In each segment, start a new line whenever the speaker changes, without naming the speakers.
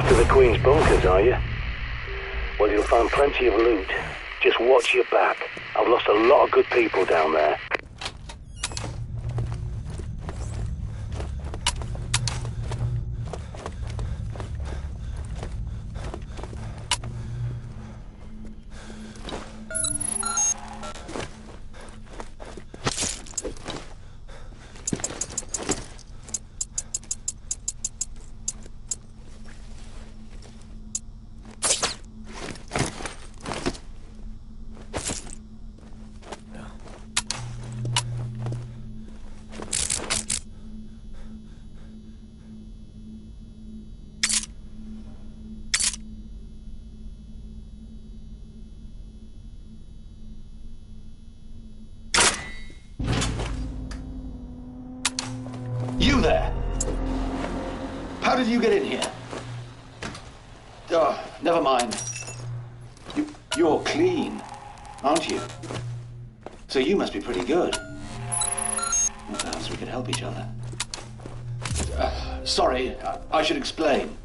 To the Queen's bunkers, are you? Well, you'll find plenty of loot. Just watch your back. I've lost a lot of good people down there.
You there! How did you get in here? Oh, never mind. You're clean, aren't you? So you must be pretty good. Well, perhaps we could help each other. Sorry, I should explain.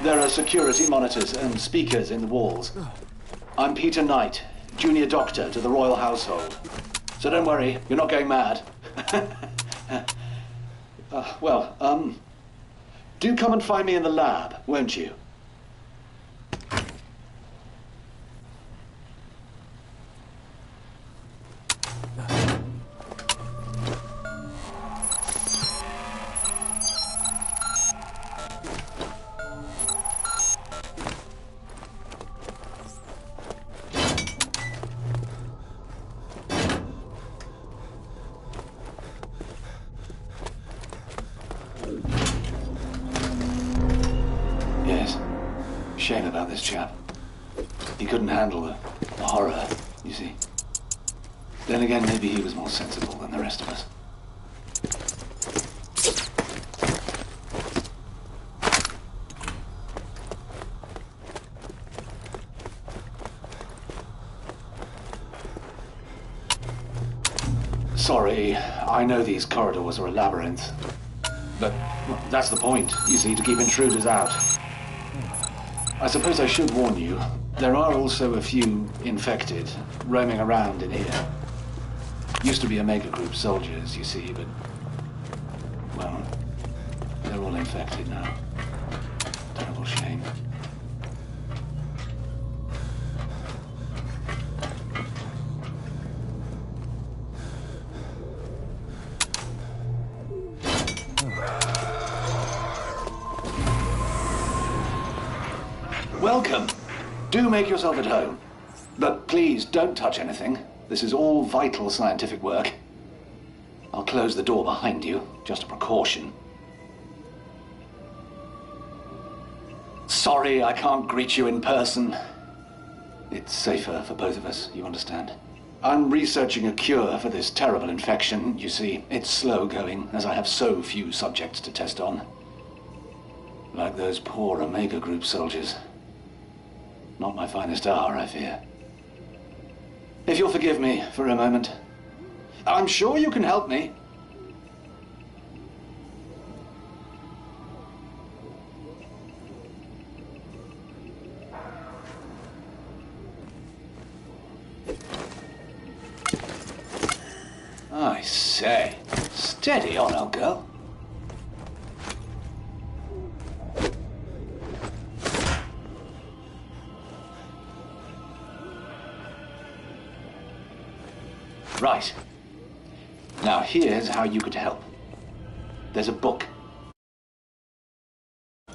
There are security monitors and speakers in the walls. I'm Peter Knight, junior doctor to the royal household. So don't worry, you're not going mad. Do come and find me in the lab, won't you? Shame about this chap. He couldn't handle the horror, you see. Then again, maybe he was more sensible than the rest of us. Sorry, I know these corridors are a labyrinth. But well, that's the point, you see, to keep intruders out. I suppose I should warn you, there are also a few infected roaming around in here. Used to be Omega Group soldiers, you see, but, well, they're all infected now. Terrible shame. Welcome. Do make yourself at home. But please don't touch anything. This is all vital scientific work. I'll close the door behind you, just a precaution. Sorry I can't greet you in person. It's safer for both of us, you understand? I'm researching a cure for this terrible infection, you see. It's slow going, as I have so few subjects to test on. Like those poor Omega Group soldiers. Not my finest hour, I fear. If you'll forgive me for a moment. I'm sure you can help me. I say, steady on, old girl. Right. Now here's how you could help. There's a book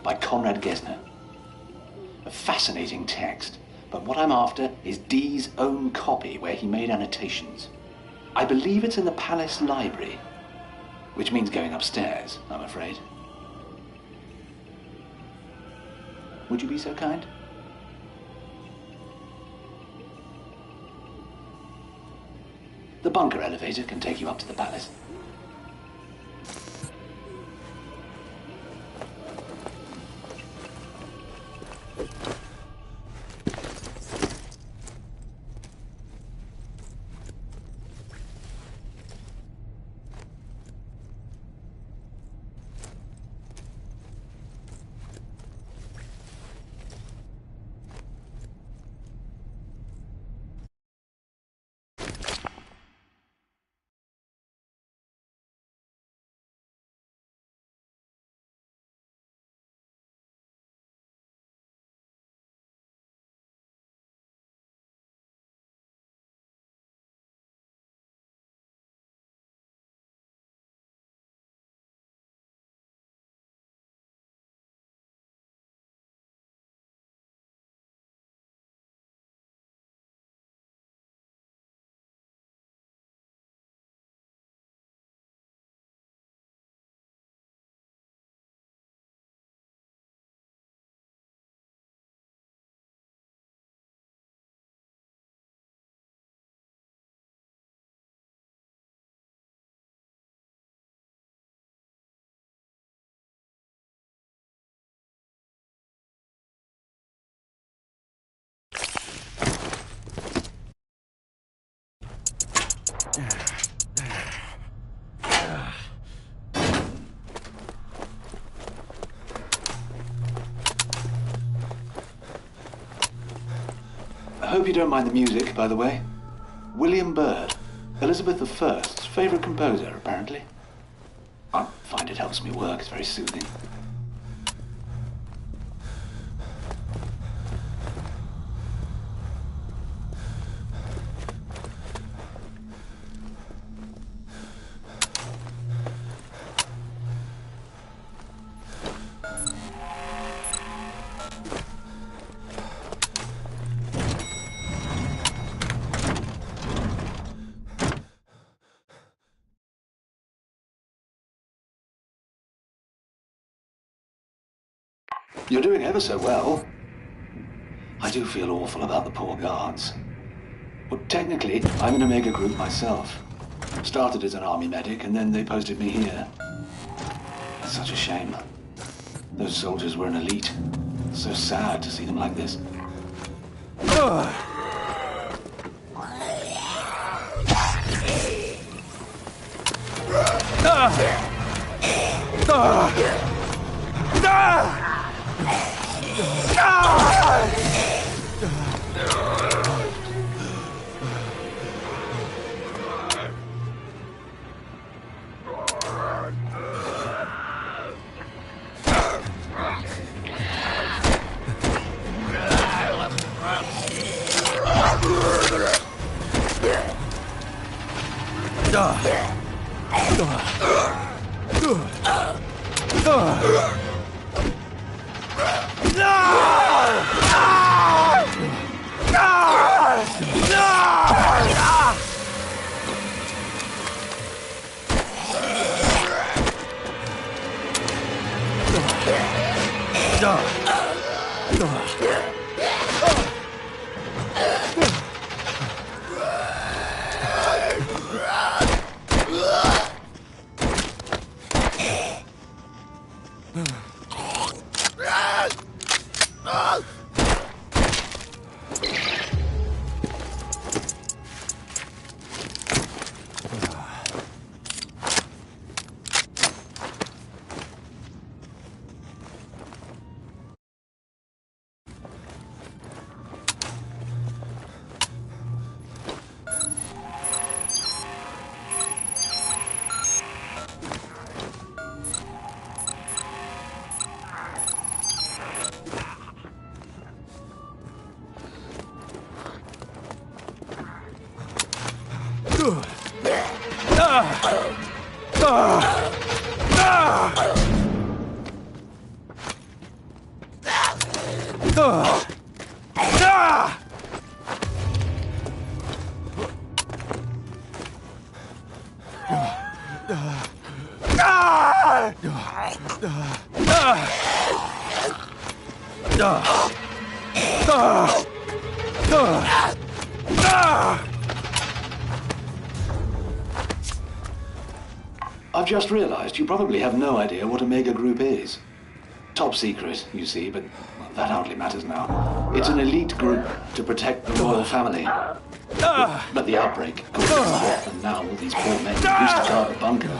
by Conrad Gesner. A fascinating text, but what I'm after is Dee's own copy where he made annotations. I believe it's in the Palace Library, which means going upstairs, I'm afraid. Would you be so kind? The bunker elevator can take you up to the palace. I hope you don't mind the music, by the way. William Byrd, Elizabeth I's favourite composer, apparently. I find it helps me work, it's very soothing. You're doing ever so well. I do feel awful about the poor guards. Well, technically, I'm an Omega group myself. Started as an army medic, and then they posted me here. It's such a shame. Those soldiers were an elite. It's so sad to see them like this. I've just realized you probably have no idea what Omega Group is. Top secret, you see, but well, that hardly matters now. It's an elite group to protect the royal family. But the outbreak caused them off, and now all these poor men used to guard the bunker.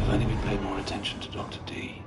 If only we paid more attention to Dr. D.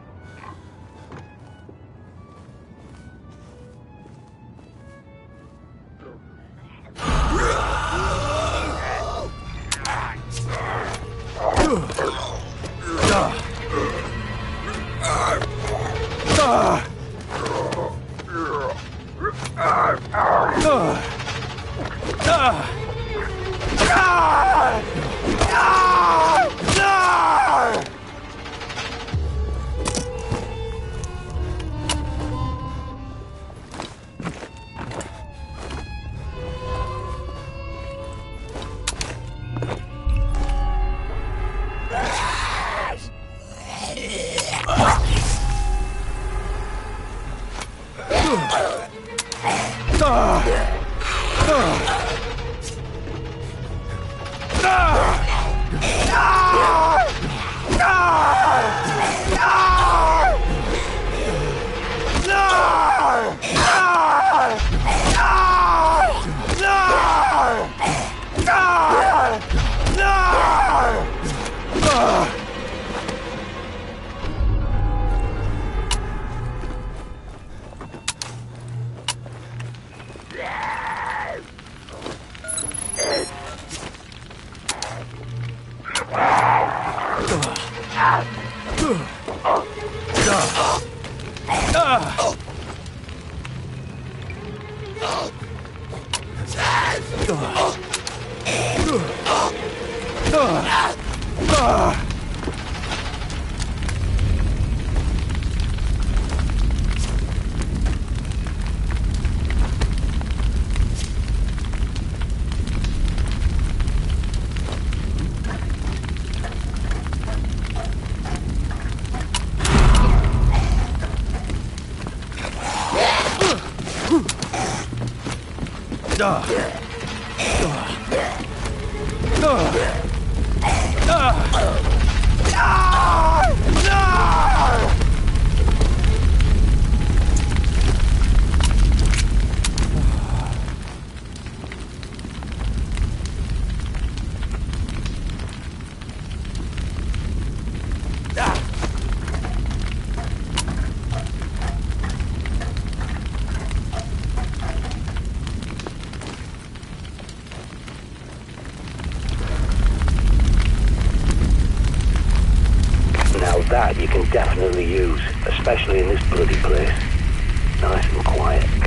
That you can definitely use, especially in this bloody place. Nice and quiet.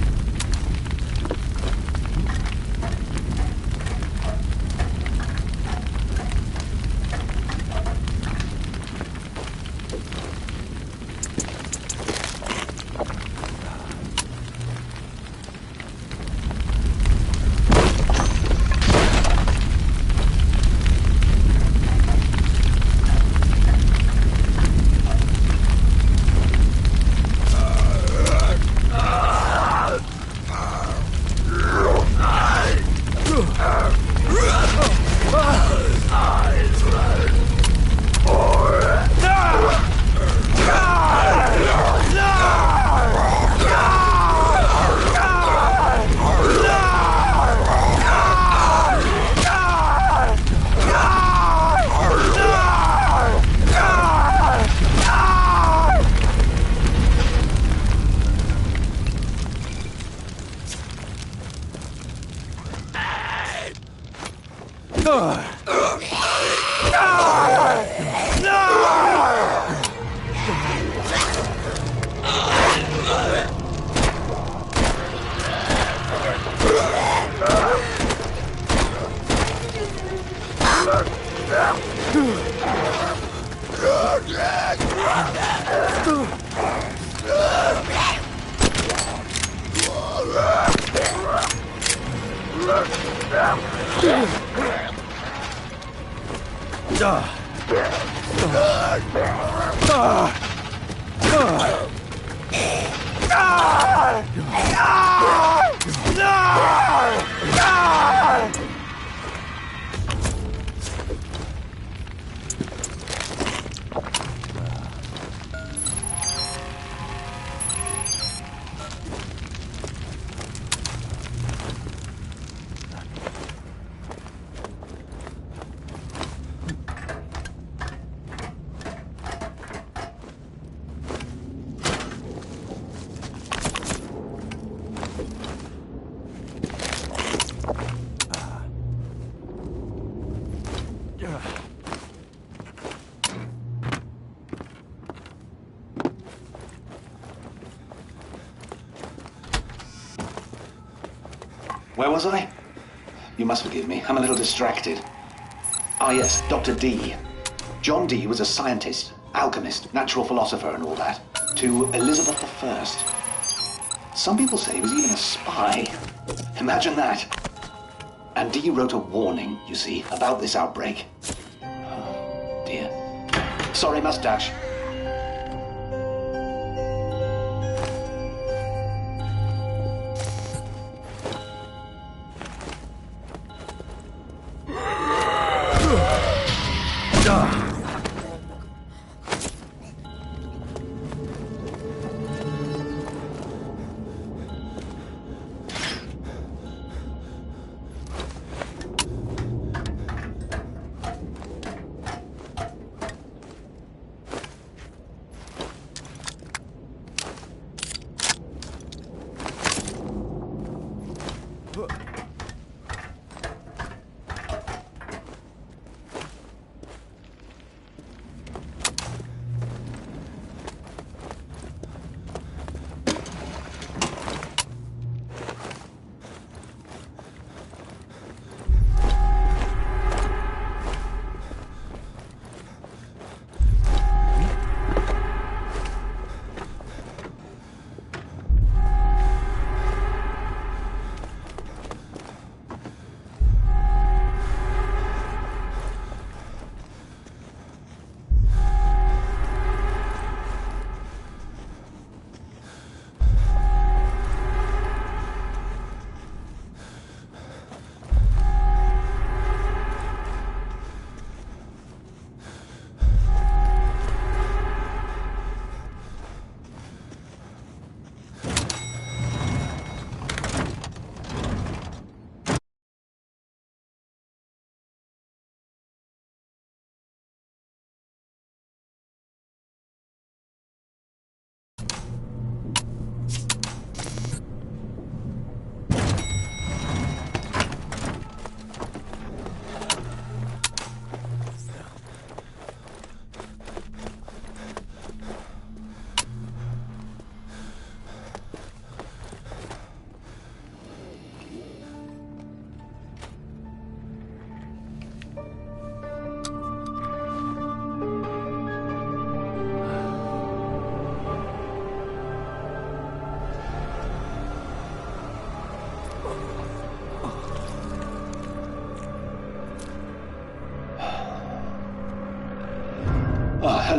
Where was I? You must forgive me. I'm a little distracted. Ah, yes, Dr. D. John Dee was a scientist, alchemist, natural philosopher and all that. To Elizabeth I. Some people say he was even a spy. Imagine that. And Dee wrote a warning, you see, about this outbreak. Oh, dear. Sorry, mustache.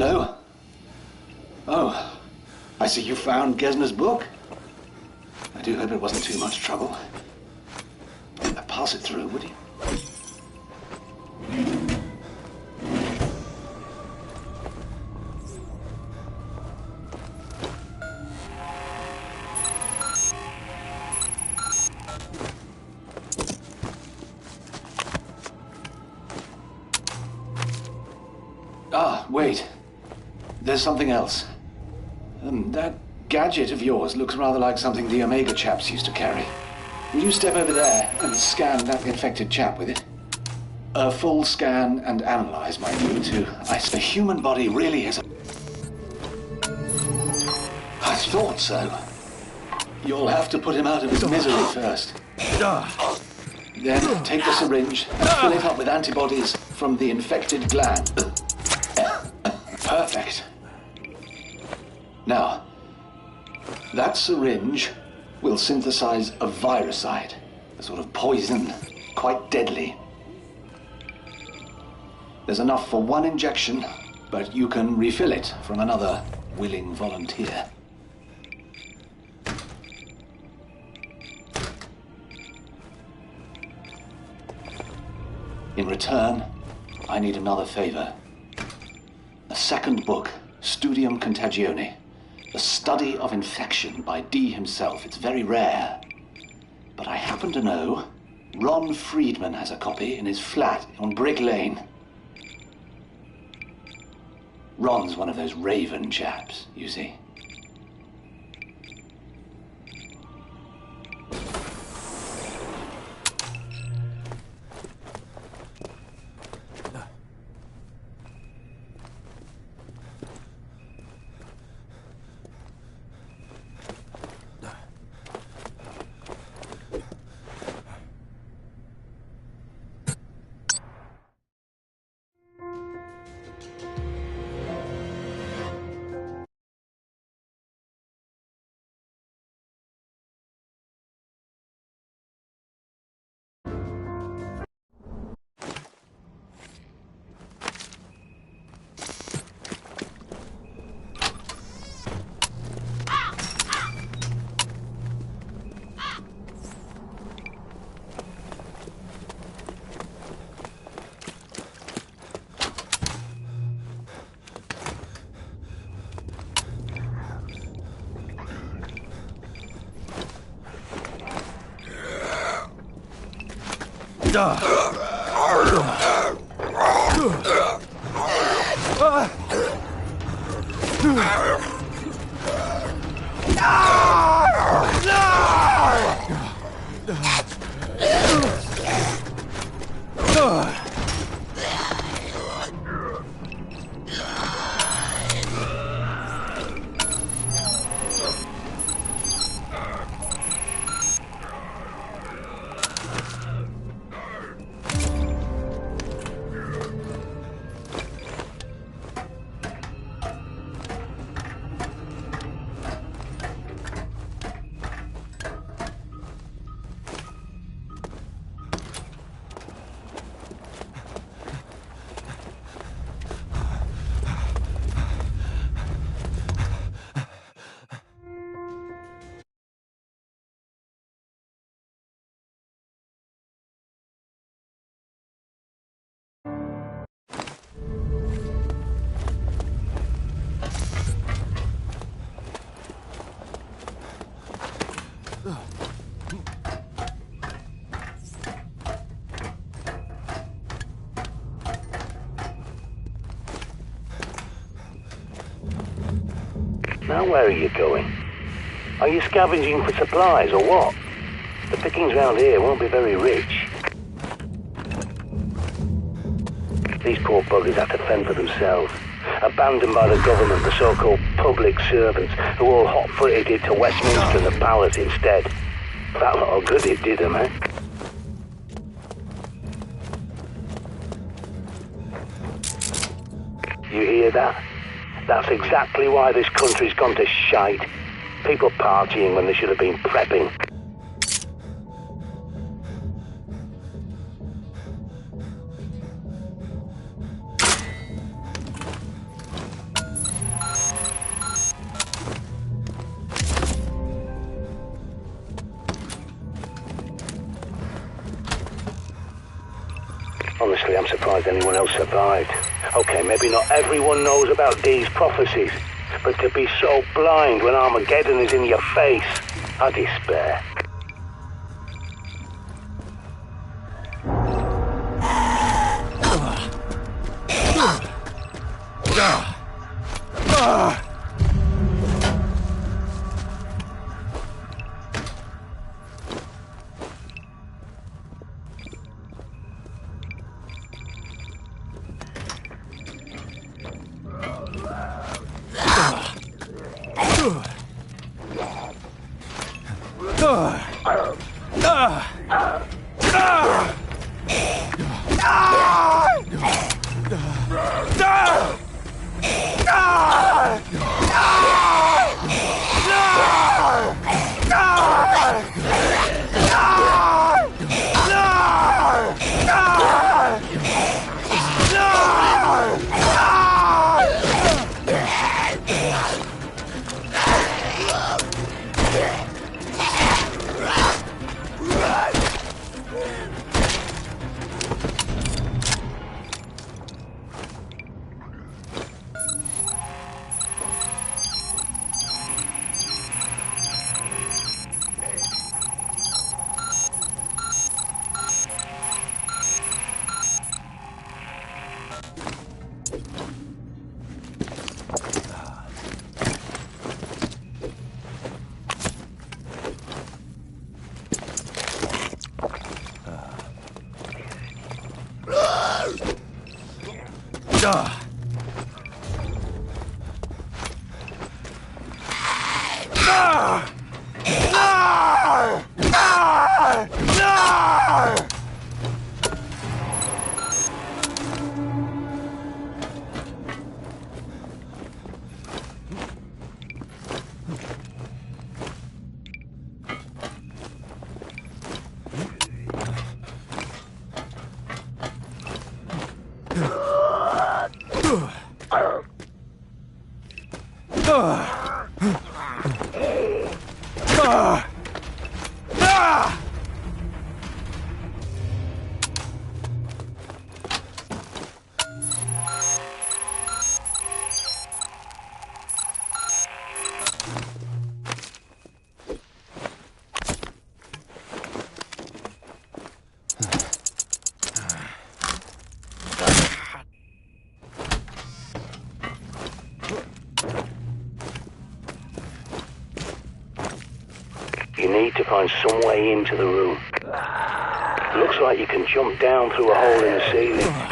hello. Oh, I see you found Gesner's book. I do hope it wasn't too much trouble. Pass it through, would you? Ah, wait. There's something else. That gadget of yours looks rather like something the Omega chaps used to carry. Will you step over there and scan that infected chap with it? A full scan and analyze, mind you, to... The human body really is a... I thought so. You'll have to put him out of his misery first. Then take the syringe and fill it up with antibodies from the infected gland. Perfect. Now, that syringe will synthesize a viricide, a sort of poison, quite deadly. There's enough for one injection, but you can refill it from another willing volunteer. In return, I need another favor. A second book, Studium Contagione. The study of infection by D himself. It's very rare. But I happen to know Ron Friedman has a copy in his flat on Brick Lane. Ron's one of those Raven chaps, you see.
Now where are you going? Are you scavenging for supplies or what? The pickings round here won't be very rich. These poor buggers have to fend for themselves. Abandoned by the government, the so-called public servants, who all hot-footed to Westminster and the palace instead. That little good it did them, eh? You hear that? That's exactly why this country's gone to shite. People partying when they should have been prepping. Frankly, I'm surprised anyone else survived. Okay, maybe not everyone knows about Dee's prophecies, but to be so blind when Armageddon is in your face, I despair. You need to find some way into the room. Looks like you can jump down through a hole in the ceiling.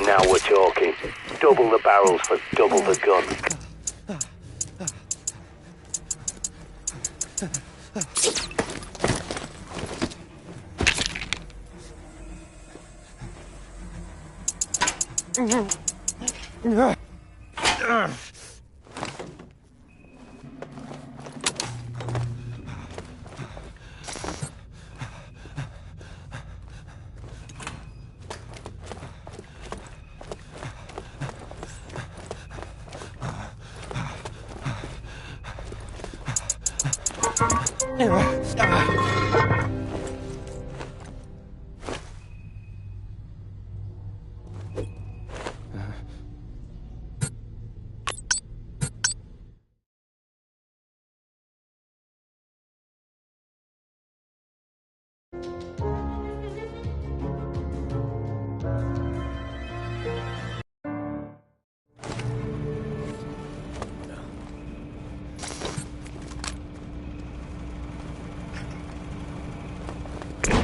Now we're talking. Double the barrels for double the gun.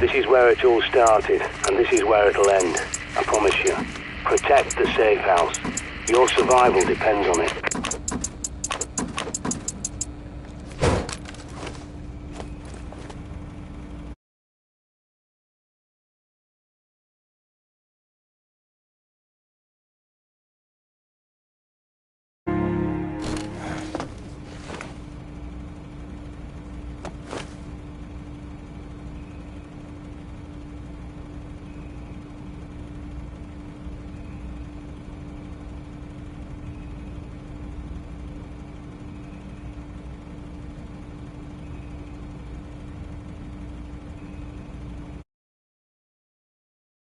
This is where it all started, and this is where it'll end. I promise you. Protect the safe house. Your survival depends on it.